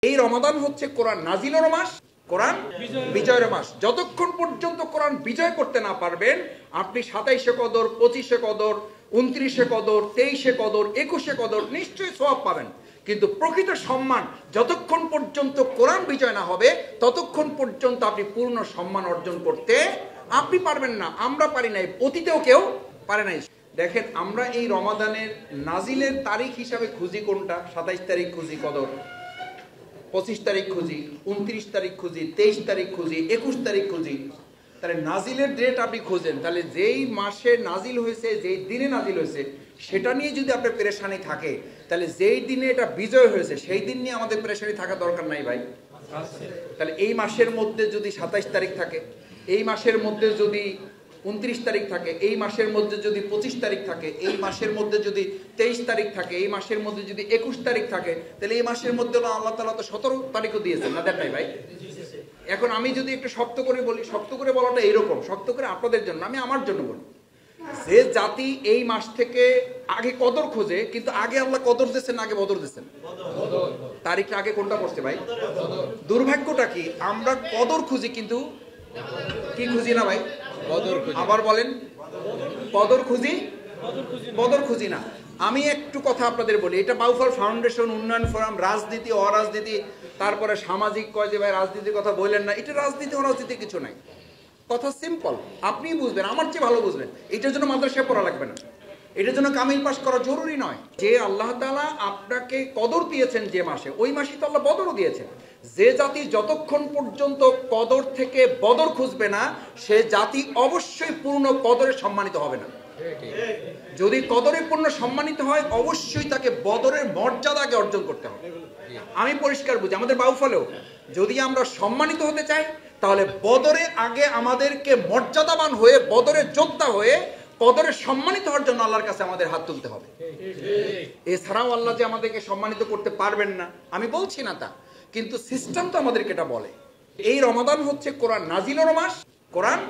এই রমাদান হচ্ছে কোরআন নাজিলের মাস, কোরআন বিজয়ের মাস। যতক্ষণ পর্যন্ত কোরআন বিজয় করতে না পারবেন, আপনি 27শে কদর, 25শে কদর, 29শে কদর, 23শে কদর, 21শে কদর নিশ্চয়ই সওয়াব পাবেন। কিন্তু প্রকৃত সম্মান যতক্ষণ পর্যন্ত কোরআন বিজয় না হবে, ততক্ষণ পর্যন্ত আপনি পূর্ণ সম্মান অর্জন করতে আপনি পারবেন না। আমরা পারি নাই, অতীতেও কেউ পারে নাই। দেখেন, আমরা এই রমাদানের নাজিলের তারিখ হিসাবে খুঁজি কোনটা? 27 তারিখ খুঁজি কদর, 25 তারিখ খুঁজি, 29 তারিখ খুঁজি, 23 তারিখ খুঁজি, 21 তারিখ খুঁজি। তাহলে নাজিলের ডেট আপনি খুঁজেন, তাহলে যেই মাসে নাজিল হয়েছে, যেই দিনে নাজিল হয়েছে, সেটা নিয়ে যদি আপনার পেরেশানি থাকে, তাহলে যেই দিনে এটা বিজয় হয়েছে সেই দিন নিয়ে আমাদের পেরেশানি থাকা দরকার নাই ভাই। তাহলে এই মাসের মধ্যে যদি 27 তারিখ থাকে, এই মাসের মধ্যে যদি 29 তারিখ থাকে, এই মাসের মধ্যে যদি 25 তারিখ থাকে, এই মাসের মধ্যে যদি 23 তারিখ থাকে, এই মাসের মধ্যে যদি 21 তারিখ থাকে, তাহলে এই মাসের মধ্যে আল্লাহ তাআলা তো 17 তারিখও দিয়েছেন না, দেন নাই ভাই? এখন আমি যদি একটু শক্ত করে বলি, শক্ত করে বলাটা এইরকম, শক্ত করে আপনাদের জন্য, আমি আমার জন্য বলি, যে জাতি এই মাস থেকে আগে কদর খোঁজে, কিন্তু আগে আল্লাহ কদর দিচ্ছেন, আগে বদর দিচ্ছেন, তারিখটা আগে কোনটা পড়ছে ভাই? দুর্ভাগ্যটা কি, আমরা কদর খুঁজি কিন্তু কি খুঁজি না ভাই? আবার বলেন, কদর খুঁজি, বদর খুঁজি না। আমি একটু কথা আপনাদের বলি, এটা বাউফল ফাউন্ডেশন, উন্নয়ন ফোরাম, রাজনীতি অরাজনীতি, তারপরে সামাজিক কয় যে ভাই রাজনীতির কথা বললেন না, এটা রাজনীতি অরাজনীতি কিছু নাই, কথা সিম্পল, আপনি বুঝবেন, আমার চেয়ে ভালো বুঝবেন। এটার জন্য মাদ্রাসায় পড়া লাগবে না, এটার জন্য কামিল পাস করা জরুরি নয়। যে আল্লাহ তাআলা আপনাকে কদর দিয়েছেন যে মাসে, ওই মাসে তো আল্লাহ বদরও দিয়েছেন। যে জাতি যতক্ষণ পর্যন্ত কদর থেকে বদর খুঁজবে না, সে জাতি অবশ্যই পূর্ণ কদরে সম্মানিত হবে না। যদি কদরে পূর্ণ সম্মানিত হয়, অবশ্যই তাকে বদরের মর্যাদাকে অর্জন করতে হবে। আমি পরিষ্কার বুঝি, আমাদের বাউফলেও যদি আমরা সম্মানিত হতে চাই, তাহলে বদরে আগে আমাদেরকে মর্যাদাবান হয়ে, বদরের যোদ্ধা হয়ে, কদরে সম্মানিত হওয়ার জন্য আল্লাহর কাছে আমাদের হাত তুলতে হবে। এছাড়াও আল্লাহ যে আমাদেরকে সম্মানিত করতে পারবেন না আমি বলছি না তা, কিন্তু সিস্টেম তো আমাদেরকে এটা বলে। এই রমাদান হচ্ছে কোরআন নাজিলের মাস, কোরআন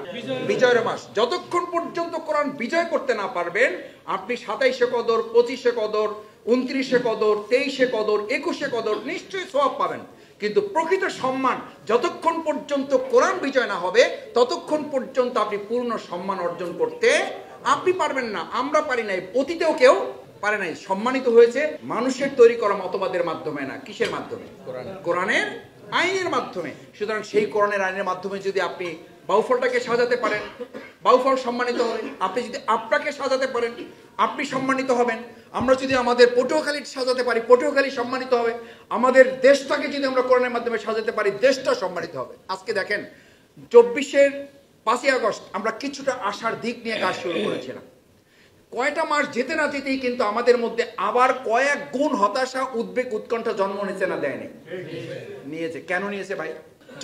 বিজয়ের মাস। যতক্ষণ পর্যন্ত কোরআন বিজয় করতে না পারবেন, আপনি 27শে কদর, 25শে কদর, 29শে কদর, 23শে কদর, 21শে কদর নিশ্চয়ই সওয়াব পাবেন। কিন্তু প্রকৃত সম্মান যতক্ষণ পর্যন্ত কোরআন বিজয় না হবে, ততক্ষণ পর্যন্ত আপনি পূর্ণ সম্মান অর্জন করতে আপনি পারবেন না। আমরা পারি নাই, অতীতেও কেউ পারে নাই। সম্মানিত হয়েছে মানুষের তৈরি করা মতবাদের মাধ্যমে না, কিসের মাধ্যমে? কোরআনের আইনের মাধ্যমে। সুতরাং সেই কোরআনের আইনের মাধ্যমে যদি আপনি বাউফলটাকে সাজাতে পারেন, বাউফল সম্মানিত হবে। আপনি যদি আপনাকে সাজাতে পারেন, আপনি সম্মানিত হবেন। আমরা যদি আমাদের পটুয়াখালী সাজাতে পারি, পটুয়াখালী সম্মানিত হবে। আমাদের দেশটাকে যদি আমরা কোরআনের মাধ্যমে সাজাতে পারি, দেশটা সম্মানিত হবে। আজকে দেখেন, 24-এর 5ই আগস্ট আমরা কিছুটা আশার দিক নিয়ে কাজ শুরু করেছিলাম। কয়টা মাস যেতে না যেতেই কিন্তু আমাদের মধ্যে আবার কয়েক গুণ হতাশা, উদ্বেগ, উৎকণ্ঠা জন্ম নিয়েছে না দেয়নি? নিয়েছে। কেন নিয়েছে ভাই?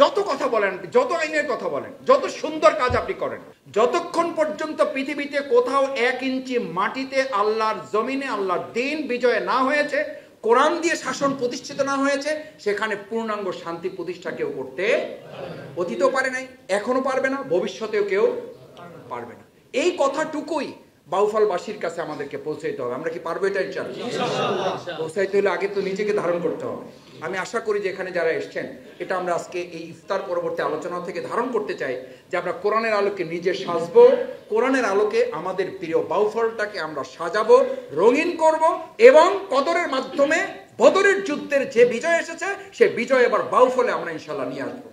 যত কথা বলেন, যত আইনের কথা বলেন, যত সুন্দর কাজ আপনি করেন, যতক্ষণ পর্যন্ত পৃথিবীতে কোথাও 1 ইঞ্চি মাটিতে আল্লাহর জমিনে আল্লাহর দ্বীন বিজয় না হয়েছে, কোরআন দিয়ে শাসন প্রতিষ্ঠিত না হয়েছে, সেখানে পূর্ণাঙ্গ শান্তি প্রতিষ্ঠা কেউ করতে অতীতেও পারে নাই, এখনো পারবে না, ভবিষ্যতেও কেউ পারবে না। এই কথাটুকুই বাউফলবাসীর কাছে আমাদেরকে পৌঁছাইতে হবে। আমরা কি পারবো এটা? ইনশাআল্লাহ। পৌঁছাইতে হলে আগে তো নিজেকে ধারণ করতে হবে। আমি আশা করি যে এখানে যারা এসছেন, এটা আমরা আজকে এই ইফতার পরবর্তী আলোচনা থেকে ধারণ করতে চাই যে আমরা কোরআনের আলোকে নিজে সাজবো, কোরআনের আলোকে আমাদের প্রিয় বাউফলটাকে আমরা সাজাবো, রঙিন করব, এবং কদরের মাধ্যমে বদরের যুদ্ধের যে বিজয় এসেছে, সে বিজয় এবার বাউফলে আমরা ইনশাআল্লাহ নিয়ে আসবো।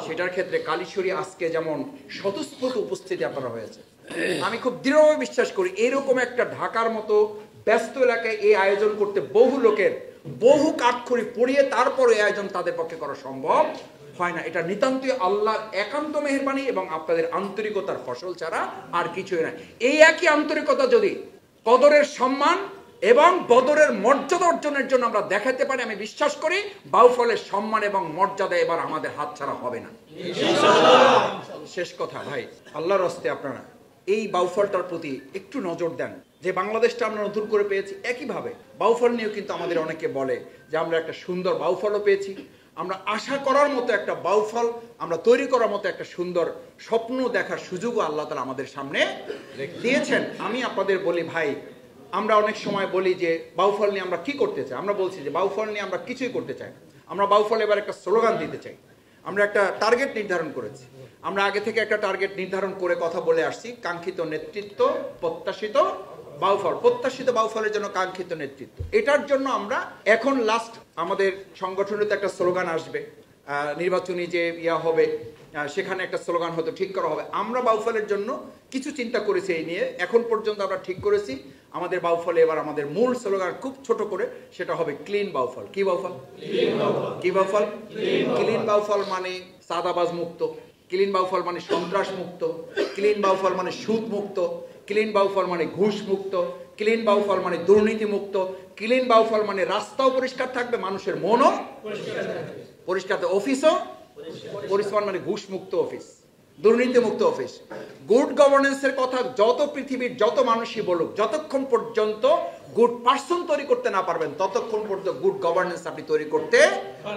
সেটার ক্ষেত্রে কালীশ্বরী আজকে যেমন স্বতঃস্ফূর্ত উপস্থিতি আপনারা হয়েছে, আমি খুব দৃঢ়ভাবে বিশ্বাস করি এরকম একটা ঢাকার মতো ব্যস্ত এলাকায় এই আয়োজন করতে বহু লোকের বহু কাঠখড়ি পড়িয়ে তারপর এই আয়োজন তাদের পক্ষে করা সম্ভব হয় না। এটা নিতান্তই আল্লাহর একান্ত মেহেরবানি এবং আপনাদের আন্তরিকতার ফসল ছাড়া আর কিছুই না। এই একই আন্তরিকতা যদি কদরের সম্মান এবং বদরের মর্যাদা অর্জনের জন্য আমরা দেখাতে পারি, আমি বিশ্বাস করি বাউফলের সম্মান এবং মর্যাদা এবার আমাদের হাত ছাড়া হবে না। শেষ কথা ভাই, আল্লাহর হস্তে আপনারা এই বাউফলটার প্রতি একটু নজর দেন। যে বাংলাদেশটা আমরা নতুন করে পেয়েছি, একইভাবে বাউফল নিয়েও কিন্তু আমাদের অনেকে বলে যে আমরা একটা সুন্দর বাউফলও পেয়েছি। আমরা আশা করার মতো একটা বাউফল, আমরা তৈরি করার মতো একটা সুন্দর স্বপ্ন দেখার সুযোগও আল্লাহ তাআলা আমাদের সামনে দিয়েছেন। আমি আপনাদের বলি ভাই, আমরা অনেক সময় বলি যে বাউফল নিয়ে আমরা কি করতে চাই, আমরা বলছি যে বাউফল নিয়ে আমরা কিছুই করতে চাই না। আমরা বাউফলে এবার একটা স্লোগান দিতে চাই। আমরা একটা টার্গেট নির্ধারণ করেছি। আমরা আগে থেকে একটা টার্গেট নির্ধারণ করে কথা বলে আসছি, কাঙ্ক্ষিত নেতৃত্ব, প্রত্যাশিত বাউফল, প্রত্যাশিত বাউফলের জন্য কাঙ্ক্ষিত নেতৃত্ব। এটার জন্য আমরা এখন লাস্ট আমাদের সংগঠনের একটা স্লোগান আসবে, নির্বাচনী যে হবে সেখানে একটা স্লোগান হয়তো ঠিক করা হবে। আমরা বাউফলের জন্য কিছু চিন্তা করেছি এই নিয়ে, এখন পর্যন্ত আমরা ঠিক করেছি আমাদের বাউফলে এবার আমাদের মূল স্লোগান খুব ছোট করে, সেটা হবে ক্লিন বাউফল। কি বাউফল? কি বাউফল? ক্লিন বাউফল মানে সাদাবাজ মুক্ত, ক্লিন বাউফল মানে সন্ত্রাস মুক্ত, ক্লিন বাউফল মানে সুদ মুক্ত, ক্লিন বাউফল মানে ঘুষ মুক্ত, ক্লিন বাউফল মানে দুর্নীতি মুক্ত, ক্লিন বাউফল মানে রাস্তাও পরিষ্কার থাকবে, মানুষের মনও পরিষ্কার, অফিসও পরিষ্কার, মানে ঘুষ মুক্ত অফিস, দুর্নীতি মুক্ত অফিস। গুড গভর্নেন্সের কথা যত পৃথিবীর যত মানুষই বলুক, যতক্ষণ পর্যন্ত গুড পার্সন তৈরি করতে না পারবেন ততক্ষণ পর্যন্ত গুড গভর্নেন্স আপনি তৈরি করতে।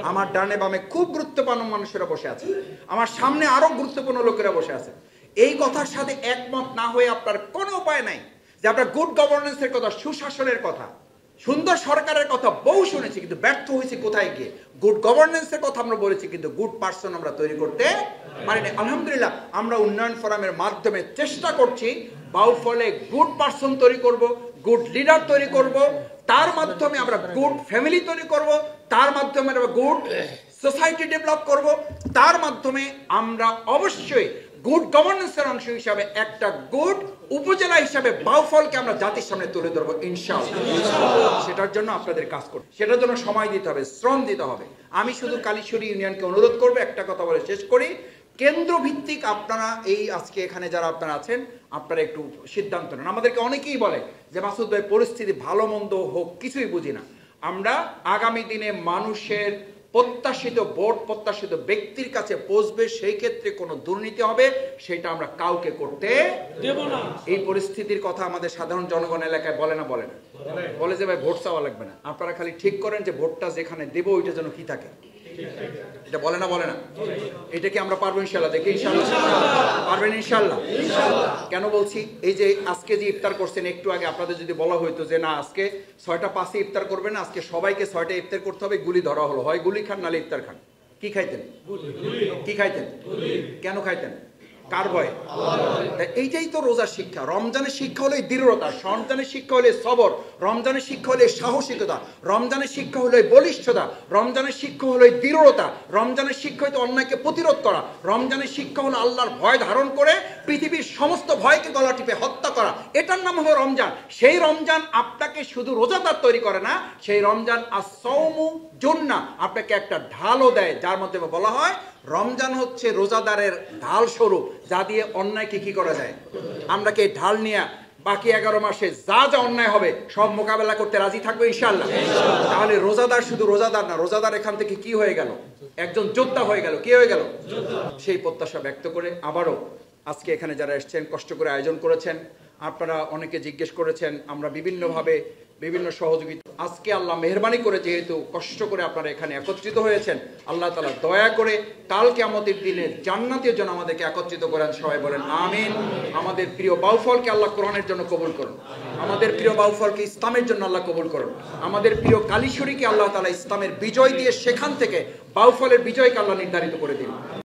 আমার ডানে বামে খুব গুরুত্বপূর্ণ মানুষেরা বসে আছে, আমার সামনে আরো গুরুত্বপূর্ণ লোকেরা বসে আছে। এই কথার সাথে একমত না হয়ে আপনার কোনো উপায় নাই যে আপনার গুড গভর্নেন্সের কথা, সুশাসনের কথা, সুন্দর সরকারের কথা বহু শুনেছি, কিন্তু ব্যর্থ হয়েছে কোথায় গিয়ে? গুড গভর্নেন্সের কথা আমরা বলেছি, কিন্তু গুড পার্সন আমরা তৈরি করতে পারিনি। আলহামদুলিল্লাহ আমরা উন্নয়ন ফোরামের মাধ্যমে চেষ্টা করছি বাউফলে গুড পার্সন তৈরি করব, গুড লিডার তৈরি করব, তার মাধ্যমে আমরা গুড ফ্যামিলি তৈরি করব, তার মাধ্যমে আমরা গুড সোসাইটি ডেভেলপ করব, তার মাধ্যমে আমরা অবশ্যই গুড গভর্নেন্সের অংশ হিসাবে একটা গুড উপজেলা হিসাবে বাউফলকে আমরা জাতির সামনে তুলে ধরবো ইনশাআল্লাহ। সেটার জন্য আপনাদের কাজ করতে, সেটার জন্য সময় দিতে হবে, শ্রম দিতে হবে। আমি শুধু কালীশ্বরী ইউনিয়নকে অনুরোধ করবো একটা কথা বলে শেষ করি, কেন্দ্র ভিত্তিক আপনারা এই আজকে এখানে যারা আপনারা আছেন আপনারা একটু সিদ্ধান্ত নেন। আমাদেরকে অনেকেই বলে যে মাসুদ ভাই পরিস্থিতি ভালো মন্দ হোক কিছুই বুঝি না। আমরা আগামী দিনে মানুষের প্রত্যাশিত ভোট প্রত্যাশিত ব্যক্তির কাছে পৌঁছবে, সেই ক্ষেত্রে কোনো দুর্নীতি হবে সেটা আমরা কাউকে করতে দেব না। এই পরিস্থিতির কথা আমাদের সাধারণ জনগণ এলাকায় বলে না, বলে না, বলে যে ভাই ভোট চাওয়া লাগবে না, আপনারা খালি ঠিক করেন যে ভোটটা যেখানে দেবো ওইটা যেন কি থাকে, এটা বলে না, বলে না। এটা কি আমরা পারবো ইনশাল্লাহ? দেখি ইনশাল্লাহ পারবেন ইনশাল্লাহ। কেন বলছি, এই যে আজকে যে ইফতার করছেন, একটু আগে আপনাদের যদি বলা হইতো যে না আজকে 6টা 5 ইফতার করবেন না, আজকে সবাইকে 6টা ইফতার করতে হবে, গুলি ধরা হলো, হয় গুলি খান নালে ইফতার খান, কি খাইতেন? কি খাইতেন? কেন খাইতেন? কার ভয়? এইটাই তো রোজার শিক্ষা। রমজানের শিক্ষা হলো দৃঢ়তা, রমজানের শিক্ষা হলে সবর, রমজানের শিক্ষা হলে সাহসিকতা, রমজানের শিক্ষা হলো বলিষ্ঠতা, রমজানের শিক্ষা হলো দৃঢ়তা, রমজানের শিক্ষা হলো অন্যায়কে প্রতিরোধ করা, রমজানের শিক্ষা হলো আল্লাহর ভয় ধারণ করে পৃথিবীর সমস্ত ভয়কে গলা টিপে হত্যা করা। এটার নাম হলো রমজান। সেই রমজান আপনাকে শুধু রোজাদার তৈরি করে না, সেই রমজান as-sawmu জুন্নাহ, আপনাকে একটা ঢালও দেয়, যার মধ্যে বলা হয় রমজান হচ্ছে রোজাদারের ঢাল স্বরূপ, যা দিয়ে অন্যায়কে কি করা যায়। আমরা কি ঢাল নিয়ে বাকি 11 মাসে যা যা অন্যায় হবে সব মোকাবেলা করতে রাজি থাকবে ইনশাআল্লাহ। তাহলে রোজাদার শুধু রোজাদার না, রোজাদার এখান থেকে কি হয়ে গেল? একজন যোদ্ধা হয়ে গেল। কি হয়ে গেল? সেই প্রত্যাশা ব্যক্ত করে আবারও আজকে এখানে যারা এসেছেন, কষ্ট করে আয়োজন করেছেন, আপনারা অনেকে জিজ্ঞেস করেছেন, আমরা বিভিন্নভাবে বিভিন্ন সহযোগিতা, আজকে আল্লাহ মেহেরবানি করে যেহেতু কষ্ট করে আপনারা এখানে একত্রিত হয়েছেন, আল্লাহ তাআলা দয়া করে কাল কিয়ামতের দিনে জান্নাতের জন্য আমাদেরকে একত্রিত করেন। সবাই বলেন আমিন। আমাদের প্রিয় বাউফলকে আল্লাহ কোরআনের জন্য কবুল করুন, আমাদের প্রিয় বাউফলকে ইসলামের জন্য আল্লাহ কবুল করুন, আমাদের প্রিয় কালীশ্বরীকে আল্লাহ তাআলা ইসলামের বিজয় দিয়ে সেখান থেকে বাউফলের বিজয়কে আল্লাহ নির্ধারিত করে দিন।